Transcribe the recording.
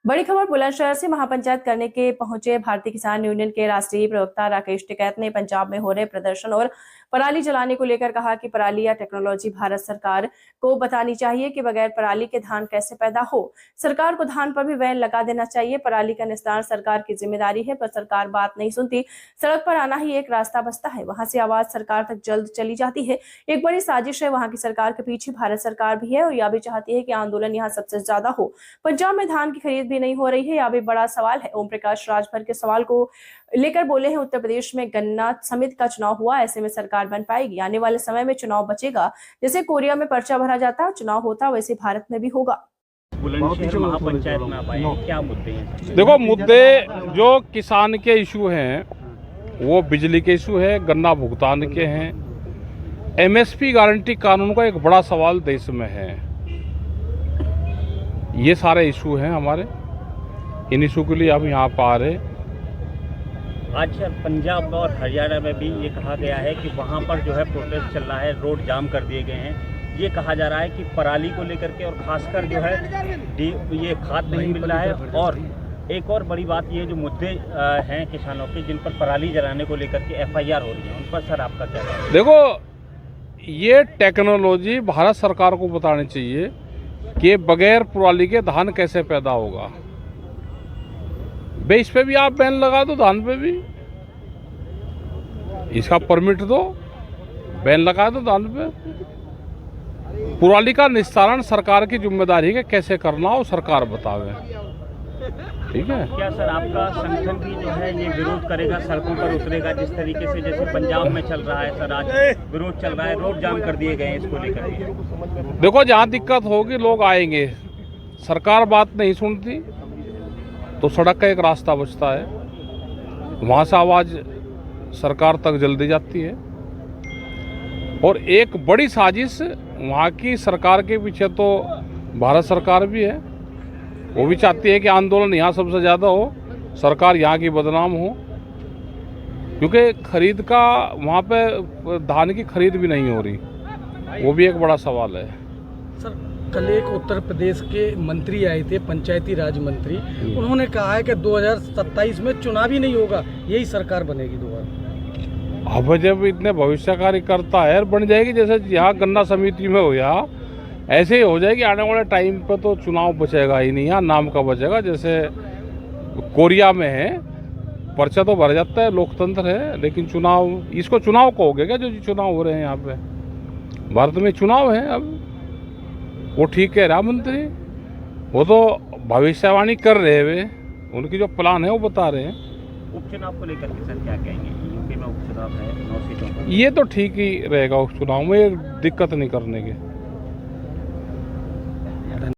बड़ी खबर बुलंदशहर से महापंचायत करने के पहुंचे भारतीय किसान यूनियन के राष्ट्रीय प्रवक्ता राकेश टिकैत ने पंजाब में हो रहे प्रदर्शन और पराली जलाने को लेकर कहा कि पराली या टेक्नोलॉजी भारत सरकार को बतानी चाहिए कि बगैर पराली के धान कैसे पैदा हो। सरकार को धान पर भी बैन लगा देना चाहिए। पराली का निस्तारण सरकार की जिम्मेदारी है, पर सरकार बात नहीं सुनती। सड़क पर आना ही एक रास्ता बचता है, वहां से आवाज सरकार तक जल्द चली जाती है। एक बड़ी साजिश है, वहां की सरकार के पीछे भारत सरकार भी है और यह भी चाहती है कि आंदोलन यहाँ सबसे ज्यादा हो। पंजाब में धान की खरीद भी नहीं हो रही है, यह भी बड़ा सवाल है। ओम प्रकाश राजभर के सवाल को लेकर बोले हैं, उत्तर प्रदेश में गन्ना समिति का चुनाव हुआ, ऐसे में सरकार बन पाएगी। आने वाले समय में चुनाव बचेगा, जैसे कोरिया में पर्चा भरा जाता चुनाव होता वैसे भारत में भी होगा। बुलंदशहर महापंचायत में आप आए हैं, क्या मुद्दे हैं? देखो, मुद्दे जो किसान के इशू हैं वो बिजली के इशू है, गन्ना भुगतान के हैं, एमएसपी गारंटी कानून का एक बड़ा सवाल देश में है। ये सारे इशू हैं हमारे, इन इशू के लिए हम यहाँ पर आ रहे। आज पंजाब और हरियाणा में भी ये कहा गया है कि वहाँ पर जो है प्रोटेस्ट चल रहा है, रोड जाम कर दिए गए हैं। ये कहा जा रहा है कि पराली को लेकर के और खासकर जो है ये खाद नहीं मिल रहा है। और एक और बड़ी बात, ये जो मुद्दे हैं किसानों के जिन पर पराली जलाने को लेकर के एफआईआर हो रही है, उन पर सर आपका क्या कहना है? देखो, ये टेक्नोलॉजी भारत सरकार को बतानी चाहिए कि बगैर पराली के धान कैसे पैदा होगा। इस पे भी आप बैन लगा दो, धान पे भी इसका परमिट दो, बैन लगा दो धान पे। पराली का निस्तारण सरकार की जिम्मेदारी है, कैसे करना हो सरकार बतावे, ठीक है। क्या सर आपका संगठन भी जो है ये विरोध करेगा, सड़कों पर उतरेगा जिस तरीके से जैसे पंजाब में चल रहा है? सर आज विरोध चल रहा है, रोड जाम कर दिए गए हैं इसको लेकर के। देखो, जहाँ दिक्कत होगी लोग आएंगे, सरकार बात नहीं सुनती तो सड़क का एक रास्ता बचता है, वहाँ से आवाज़ सरकार तक जल्दी जाती है। और एक बड़ी साजिश वहाँ की सरकार के पीछे तो भारत सरकार भी है, वो भी चाहती है कि आंदोलन यहाँ सबसे ज़्यादा हो, सरकार यहाँ की बदनाम हो, क्योंकि खरीद का वहाँ पे धान की खरीद भी नहीं हो रही, वो भी एक बड़ा सवाल है। सर, कल एक उत्तर प्रदेश के मंत्री आए थे, पंचायती राज मंत्री, उन्होंने कहा है कि 2027 में चुनाव ही नहीं होगा, यही सरकार बनेगी दोबारा। अब जब इतने भविष्यकारी करता है, बन जाएगी जैसे यहाँ गन्ना समिति में हो, यहाँ ऐसे ही हो जाएगी। आने वाले टाइम पे तो चुनाव बचेगा ही नहीं, यहाँ नाम का बचेगा। जैसे कोरिया में है, पर्चा तो भर जाता है, लोकतंत्र है, लेकिन चुनाव, इसको चुनाव कहोगे क्या जो चुनाव हो रहे हैं यहाँ पे? भारत में चुनाव है। अब वो ठीक कह रहा मंत्री, वो तो भविष्यवाणी कर रहे वे, उनकी जो प्लान है वो बता रहे हैं। उपचुनाव को लेकर के सर क्या कहेंगे? यूपी में उपचुनाव है 9 सीटों पर। ये तो ठीक ही रहेगा, उस चुनाव में दिक्कत नहीं करने के।